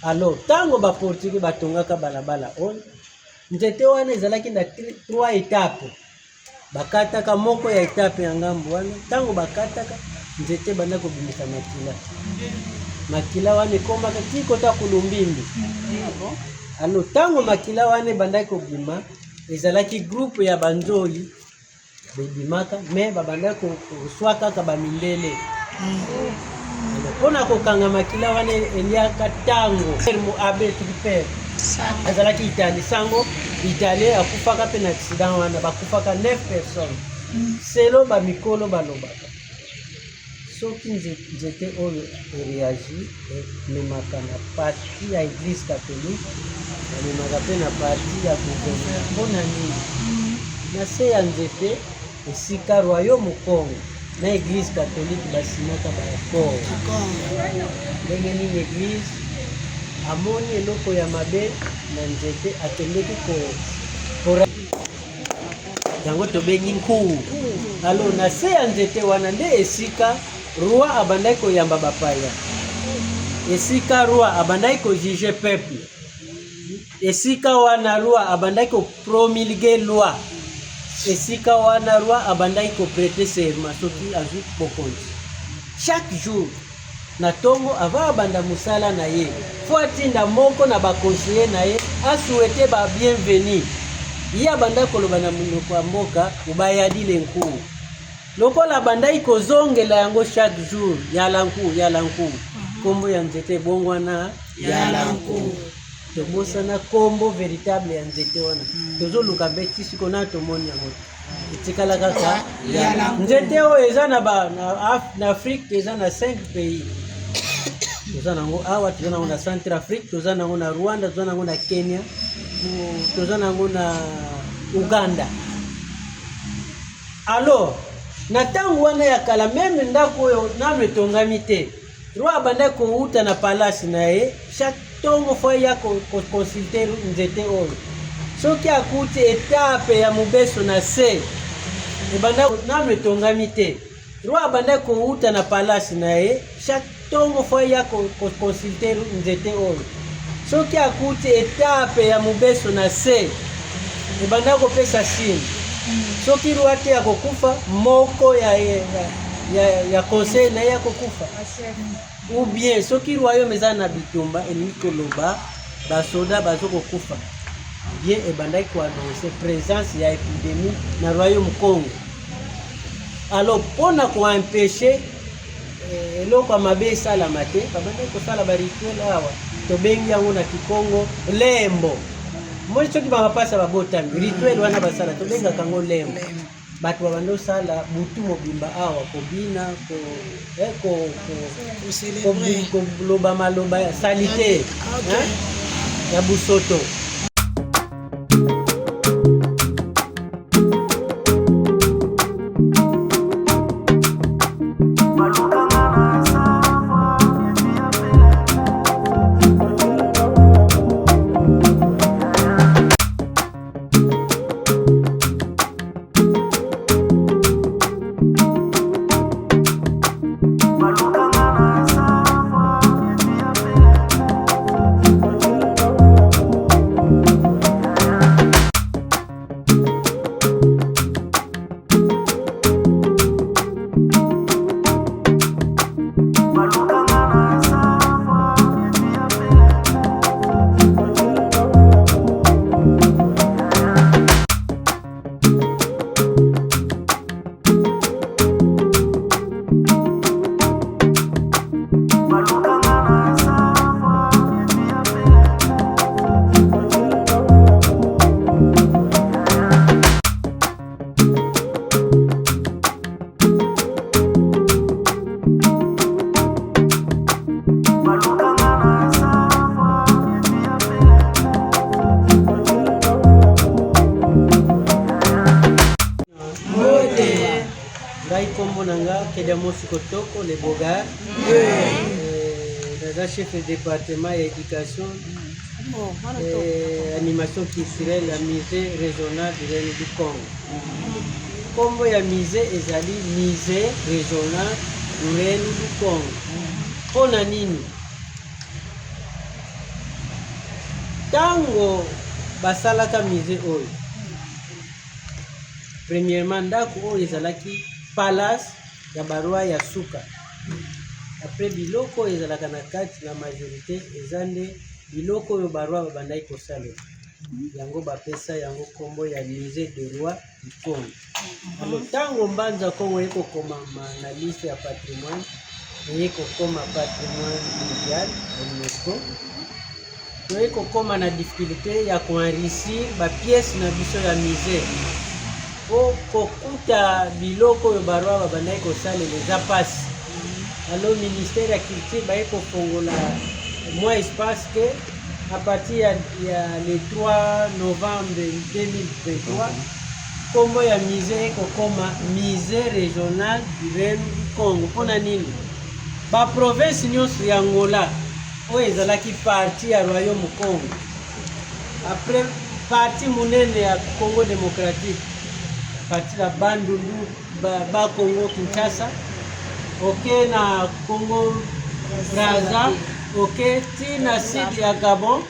Alors tango ba portugais batongaka balabala oyo nzete wana ezalaki na 3 étapes bakataka moko ya étape ya ngambo wana tango bakataka nzete banda kobimisa makila wana ekomaka tikota kulumbimbi. Alors tango makila wana banda kobima ezalaki groupe ya banzoli bebimaka me babanda koswaka ka bamindele. Pona kokanga makila wana eliaka tango mu abe triper azalaki Italie sango Italie akufaka pe na accident wana bakufaka 9 personnes selo ba mikolo balobaka soki nzete oyo réagi memaka na parti ya église catholique memaka pe na parti ya gouvernement mpona nini na se ya nzete esika royaume Congo na église catholique basinaka baaccord ndenge nini église amoni eloko ya mabe na nzete akendeki yango tobengi nkuu. Alors na se ya nzete wana nde esika roi abandaki koyamba bapaya, esika roi abandaki kojuge peuple, esika wana roi abandaki kopromulgue loi, esika wana roi abandaki koprêter serment soki azwi bokonzi. Chaque jour na tongo ava banda musala na ye fo atinda moko na bakonseiller na ye asouhaite ba bienvenue ya banda koloba na munoko ya mboka ubayadile nkuu lokola bandai kozongela yango chaque jour yala nkuu kombo ya nzete bongwana yala nkuu tobosana kombo véritable ya nzete wana tozoluka beti sikona tomoni yango etikala kaka nzete oyo eza na Afrique eza na 5 pays. Toza nango awa, toza nango na Centrafrique, toza nango na Rwanda, toza nango na Kenya, toza nango na Uganda. Alors na tango wana ya kala meme ndako oyo nano etongami te roi abanda kouta na palace na ye chaque tongo fo ya consulter nzete oyo soki akuti etape ya mobeso na se ebanda nano etongami te roi abanda kouta na palace na ye chaque tongo fo ya consulter nzete oyo soki akuti etape ya mobeso na se ebanda kopesa signe soki roi te ya kokufa moko ya conseil na ya kokufa ou bien soki royaume eza na bitumba elingi koloba basoda bazo kokufa bien ebandaki koannonce présence ya épidémie na royaume Congo. Alors pona koempêche eloko ya mabe esalama te babandaki kosala barituel awa tobengi yango na Kikongo lembo. Moi soki bamapasa babotami rituel wana basala tobengaka yango lembo. Bato babanda osala butu mobimba awa kobina koloba maloba ya salite ya busoto. Kotoko le Bogar, chef de département éducation, animation culturelle à musée régional du Rwanda du Congo. Kombo ya musée ezali musée régional du Rwanda du Congo. Pona nini? tango basalaka musée oyo premièrement ndako oyo ezalaki palace ya barwa ya suka. Après biloko oyo ezalaka na kati na majorité eza nde biloko oyo barwa babandaki kosalela yango bapesa yango kombo ya musée de roi du Congo. Alors tango mbanza Congo ekokoma na liste ya patrimoine ekokoma patrimoine mondial ya UNESCO, ekokoma na difficulté ya koenrichir bapiese na biso ya musée po kokuta biloko oyo barwa babandaki kosalela eza pasi. Alors ministère ya culture baekofongola mwa espace que à partir ya le 3 novembre 2023 kombo ya musée ekokoma musée régional du Rwanda du Congo. Mpona nini baprovince nyonso ya Angola oyo ezalaki parti ya royaume Congo après parti monene ya Congo démocratique parti ya Bandundu ba Congo Kinshasa ok na Congo Brazza ok tina sud ya Gabon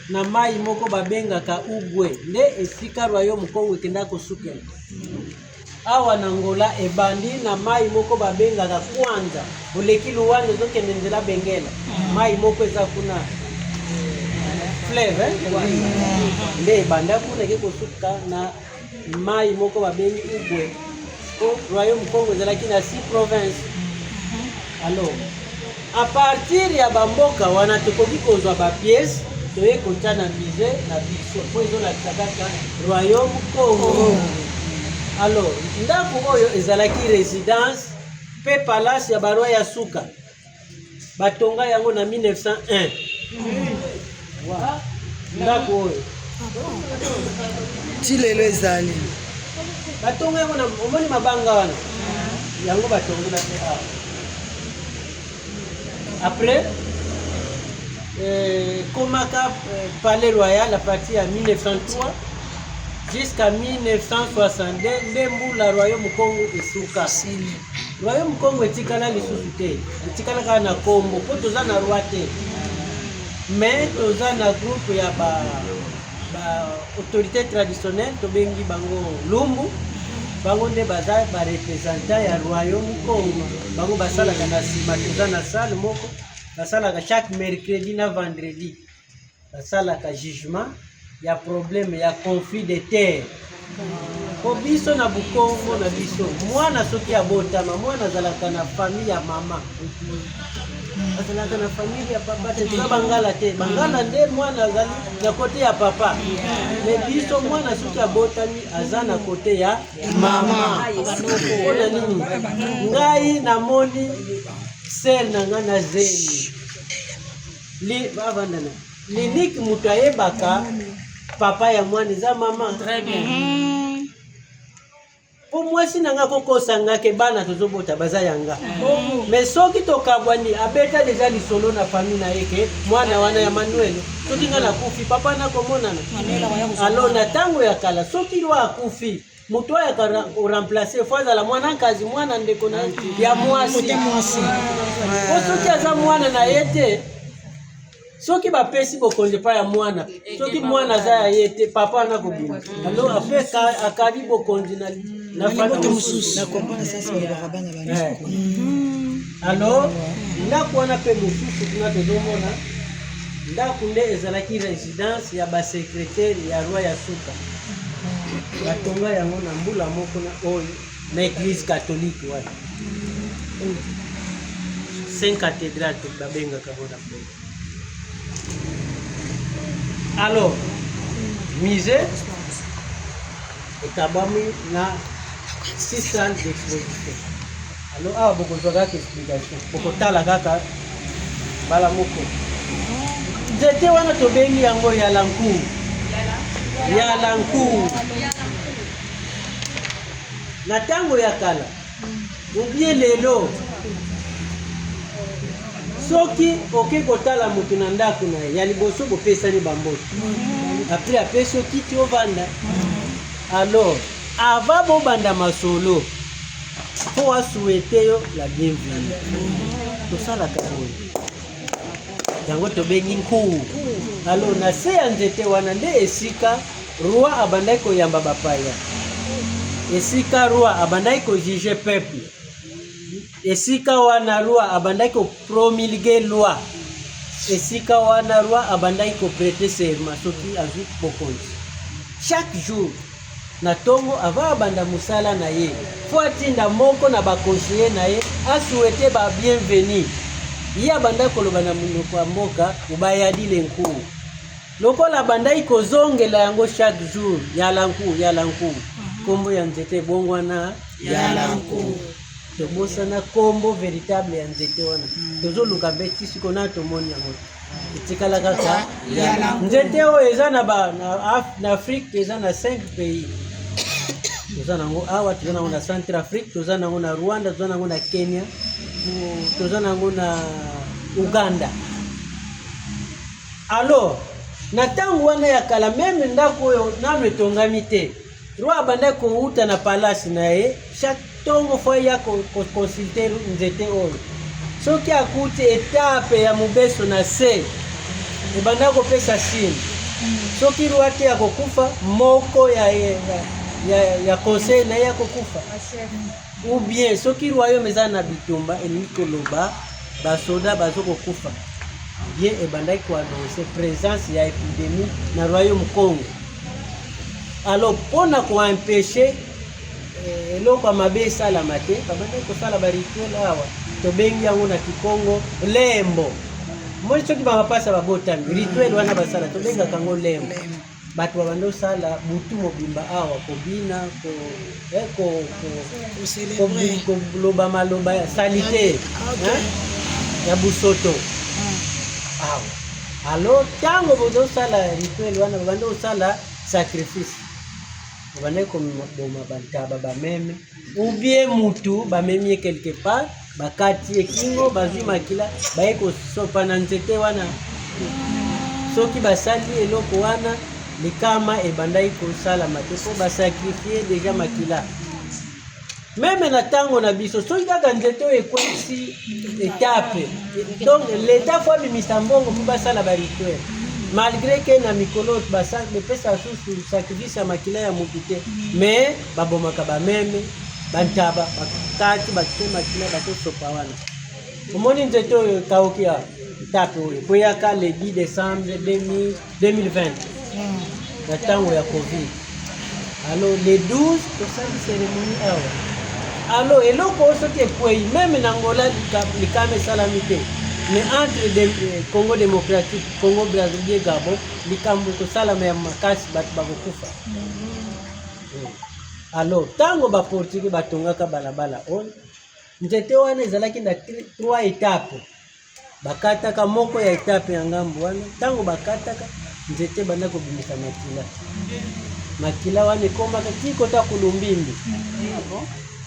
na mai moko babengaka Ugwe nde esika royaume Congo ekenda kosukela. Awa na Angola ebandi na mai moko babengaka Kwanza oleki Luanda ozokende nzela Bengela mai moko eza kuna fleuve nde ebanda kuna ke kosuka na mai moko babengi Ugwe. Royaume Congo ezalaki na 6 provinces. Alors à partir ya bamboka wana tokoki kozwa bapiese toye kota na musée na biso po ezolakisa kaka royaume Congo. Alors ndako oyo ezalaki résidence pe palace ya barwa ya suka batonga yango na 1901. Wow. Ndako oyo tilelo ezali batonga yango na omoni mabanga wana yango batongela te awa. Après komaka palais royal à partir de 1903 jusqu'à 1962 nde mbula royaume Congo esuka. Royaume Congo etikala lisusu te, etikala kaka na kombo po toza na roi te, mais toza na groupe ya ba autorité traditionnelle tobengi bango lumbu, bango nde baza ba représentant ya royaume Congo. Bango basalaka na sima toza na salle moko basalaka chaque mercredi na vendredi basalaka jugement ya problème ya conflit de terre. Po biso na Bukongo na biso mwana soki abotama mwana azalaka na famille ya mama azalaka na famille ya papa te na bangala te, bangala nde mwana azali na kote ya papa, mais biso mwana soki abotami aza na kote ya mama. Mpona nini ngai namoni sel na nga na zeli bavandana liniki mutu ayebaka papa ya mwana eza mama. Très bien. Po mwasi nanga kokosa ngake bana tozobota baza yanga. Mais soki tokabwani abeta deja lisolo na famille na yeke mwana wana ya Manuel soki nga na kufi papa na komonana. Alors na tango ya kala soki lwa akufi mutu ya ka remplacer fois la mwana kazi mwana ndeko na ya mwasi. Po soki aza mwana na yete soki bapesi bokonzi pa ya mwana soki mwana za ya yete papa na kobina. Alors après akali bokonzi na famille mususu na comprendre ça c'est le rabbin na bana. Alors ndako wana pe mususu kuna tozomona ndako nde ezalaki résidence ya ba secrétaire ya roi ya suka batonga yango na mbula moko na oyo na église catholique wana Saint cathédrale babengaka bona. Alors musée ekabami na 6 salles d'exposition. Alors awa bokozwa kaka explication bokotala kaka bala moko nzete wana tobengi yango ya lancour na tango ya kala ubie lelo soki oke kotala mutu na ndako na ya liboso bopesani bamboto après apesi okiti ovanda. Alors avant bobanda masolo po asouhaite yo la bienvenue tosalaka oyo yango tobengi nkuu alo na se ya nzete wana nde esika roi abandaki koyamba bapaya, esika roi abandaki kojuge peuple, esika wana roi abandaki kopromulguer loi, esika wana roi abandaki koprêter serment soki azwi bokonzi. Chaque jour na tongo ava abanda musala na ye fo atinda moko na bakonseiller na ye asouhaite ba bienvenue ye abanda koloba na monoko ya mboka ubayadile nkuu lokola abandaki kozongela yango chaque jour yala nkuu kombo ya nzete bongwana yala nkuu tobosana kombo véritable ya nzete wana tozoluka mpe ti siko na tomoni yango etikala kaka nzete oyo eza na Afrique eza na 5 pays. Toza nango awa, toza nango na Centrafrique, toza nango na Rwanda, toza nango na Kenya, toza nango na Uganda. Alors na tango wana ya kala meme ndako oyo nano etongami te, roi abandaki kouta na palace na ye chaque tongo fo ya consulter nzete oyo soki akuti etape ya mobeso na se ebandaki kopesa signe soki roi te akokufa moko ya conseil na ye akokufa, ou bien soki royaume eza na bitumba elingi koloba basoda bazokokufa bien ebandaki koannonce présence ya épidémie na royaume Congo. Alors mpona koempêche eloko ya mabe esalama te babandaki kosala barituel awa tobengi yango na Kikongo lembo. Moni soki bamapasa babotami rituel wana basala tobengaka yango lembo. Bato babanda osala butu mobimba awa kobina koloba maloba ya salite ya busoto awa. Alors tango bozosala rituel wana babanda osala sacrifice, babanda komoma bantaba bameme ou bien mutu bamemi quelque part bakati ekingo bazwi makila baye kosopa na nzete wana. Soki basali eloko wana likama ebandaki kosalama te po basakrifie deja makila. Meme na tango na biso soki kaka nzete oyo ekwesi etape, donc l'état fo abimisa mbongo mpo basala barituel malgré que na mikolo bepesa susu sacrifice ya makila ya motu te, mais babomaka bameme bantaba bakati bakite makila bakosopa wana. Omoni nzete oyo ekauki ya etape oyo koyaka le 10 décembre 2020 na tango ya Covid. Alors le 12 tosali cérémonie awa. Alors eloko oyo soki ekwei meme na Angola likama esalami te, mais entre Congo démocratique, Congo Brazzaville, Gabon likambo tosalama ya makasi bato bakokufa. Alors tango baportugais batongaka balabala oyo nzete wana ezalaki na 3 étapes. Bakataka moko ya etape ya ngambo wana, tango bakataka nzete banda kobimisa makila wana ekomaka tikota kulumbimbi.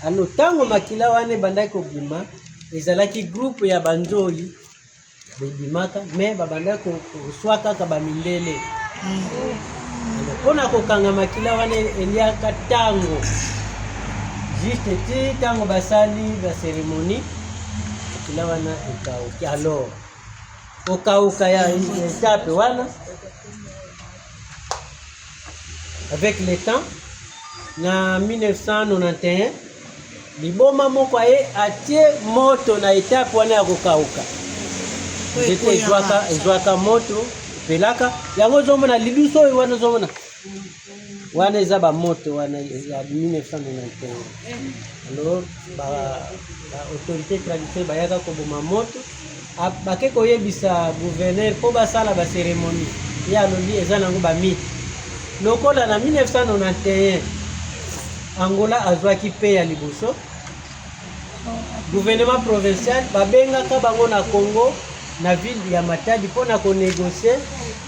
Alors tango makila wana bandaki kobima ezalaki groupe ya banzoli bebimaka me babandaki koswa kaka bamindele. Mpona kokanga makila wana eliaka tango juste ti tango basali ba cérémonie makila wana ekauki. Alors okauka ya etape wana avec le temps na 1991 liboma moko aye atie moto na etape wana ya kokauka. Nzete ezwaka moto pelaka yango zomona liluso oyo wana zomona wana eza bamoto wana ya 1991. Alors autorité traditionnelle bayaka koboma moto bake koyebisa gouverneur mpo basala bacérémonie ye alobi eza nango bamite. Lokola na 1991 Angola azwaki pe ya liboso, gouvernement provincial babengaka bango na Congo na ville ya Matadi mpona konégocier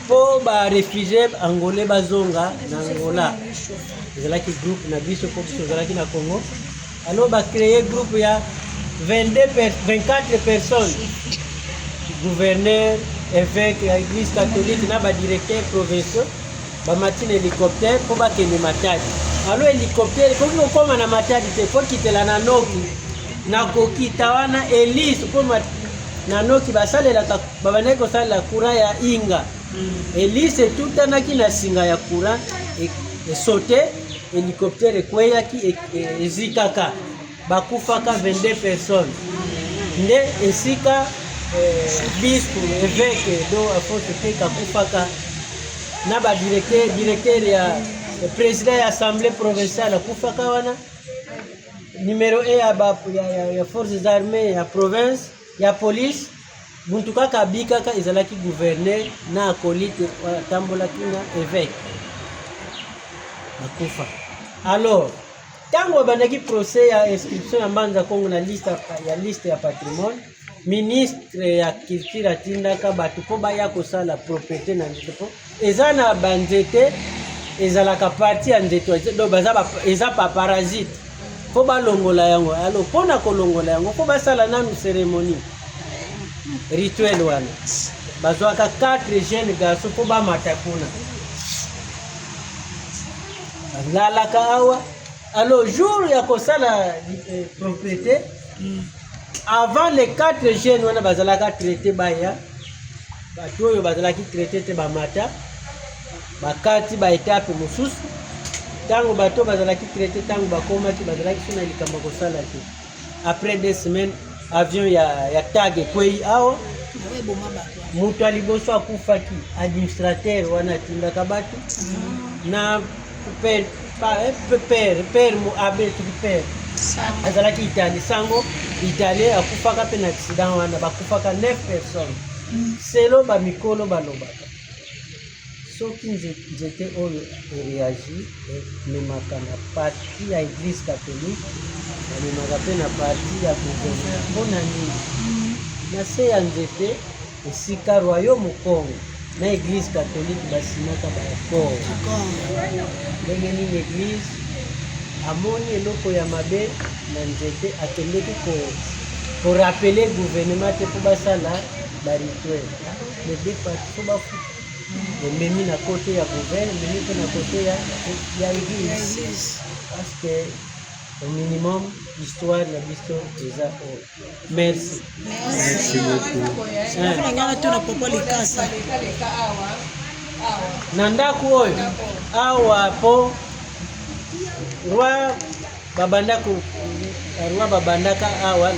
po ba réfugié angolais bazonga na Angola. Ezalaki groupe na biso po biso ezalaki na Congo. Alors ba créer groupe ya 24 personnes, gouverneur, évêque ya église catholique na ba directeur provinciaux bamatine hélicoptère po bakende Matadi. Alors hélicoptère koki kokoma na Matadi te po kitela na Noki na kokita wana Elise po na Noki basalelaka babandaki kosalela courant ya Inga Elise tutanaki na singa ya courant sauté hélicoptère ekweyaki ezikaka bakufaka 22 personnes nde esika bispo évêque do Afonso Peka kufaka na ba directeur ya président ya assemblée provinciale kufaka wana numéro 1 ya forces armées ya province ya police muntu kaka bikaka ezalaki gouverneur na akolite watambolaki na évêque bakufa. Alors tango bandaki procès ya inscription ya Mbanza Kongo na liste ya patrimoine, ministre ya culture atindaka bato po baya kosala propriété na nzete eza na banzete ezalaka parti ya nzete do eza pa parasite po balongola yango. Alors pona kolongola yango po basala nanu cérémonie rituel wana bazwaka 4 jeunes garçons po bamata kuna lalaka awa. Alors jour ya kosala propriété avant les 4 jeunes wana bazalaka traité baya bato oyo bazalaki traité te bamata bakati ba étape mosusu tango bato bazalaki traité tango bakomaki bazalaki sona likambo kosala te. Après 2 semaines avion ya tag kwei awa mutu aliboso akufaki administrateur wana tindaka bato na père mu abe père azalaki Italie sango Italie akufaka pe na accident wana bakufaka 9 personnes selo ba mikolo balobaka soki nzete oyo réagi memaka na parti ya église catholique memaka pe na parti ya gouvernement mpona nini na se ya nzete esika royaume Congo na église catholique basimaka baaccord ndenge nini église amoni eloko ya mabe na nzete akendeki korapele gouvernement te po basala barituel les deux parties po bafu ememi na kote ya gouvernement ememi pe na kote ya église parce que au minimum histoire na biso eza merci na ndako oyo awa po roi babandaka awa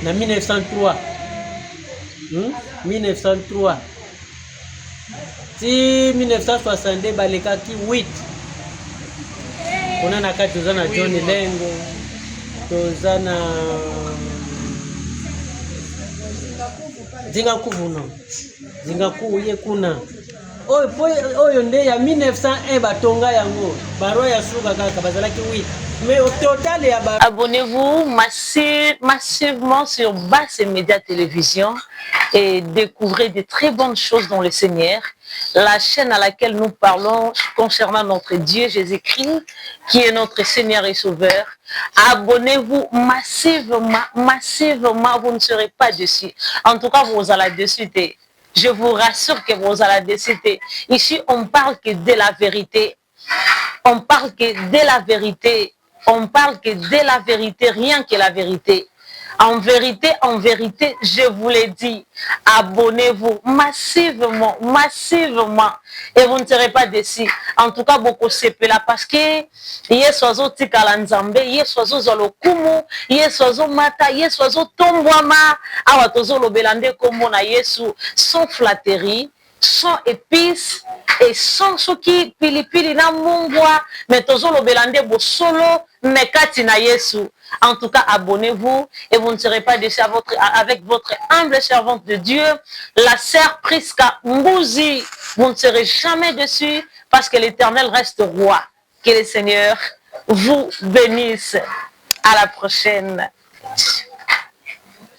na 1903 1903 ti 1962 balekaki 8 kuna na kati toza na John Lengo toza na Zingaku ye kuna oyo nde ya 1901 batonga yango baroi ya suka kaka bazalaki 8 mais au total ya abonnez-vous massivement sur Basse Média Télévision et découvrez de très bonnes choses dans le Seigneur, la chaîne à laquelle nous parlons concernant notre Dieu Jésus-Christ qui est notre Seigneur et Sauveur. Abonnez-vous massivement, vous ne serez pas déçus. En tout cas, vous allez dessus. Je vous rassure que vous allez décider. Ici, on parle que de la vérité. On parle que de la vérité. On parle que de la vérité, rien que la vérité. En vérité, je vous l'ai dit, abonnez-vous massivement et vous ne serez pas déçus. En tout cas, beaucoup c'est là parce que yesozo tikala nzambe, yesozo zolokumu, yesozo mata, yesozo tombwama, awa tozo lobelande komo na Yesu sans flatterie, sans épices et sans soki pilipili na mungwa, mais tozo lobelande bo solo mekati na Yesu. En tout cas, abonnez-vous et vous ne serez pas déçus avec votre humble servante de Dieu, la sœur Priska Mbouzi. Vous ne serez jamais déçus parce que l'Éternel reste roi. Que le Seigneur vous bénisse. À la prochaine.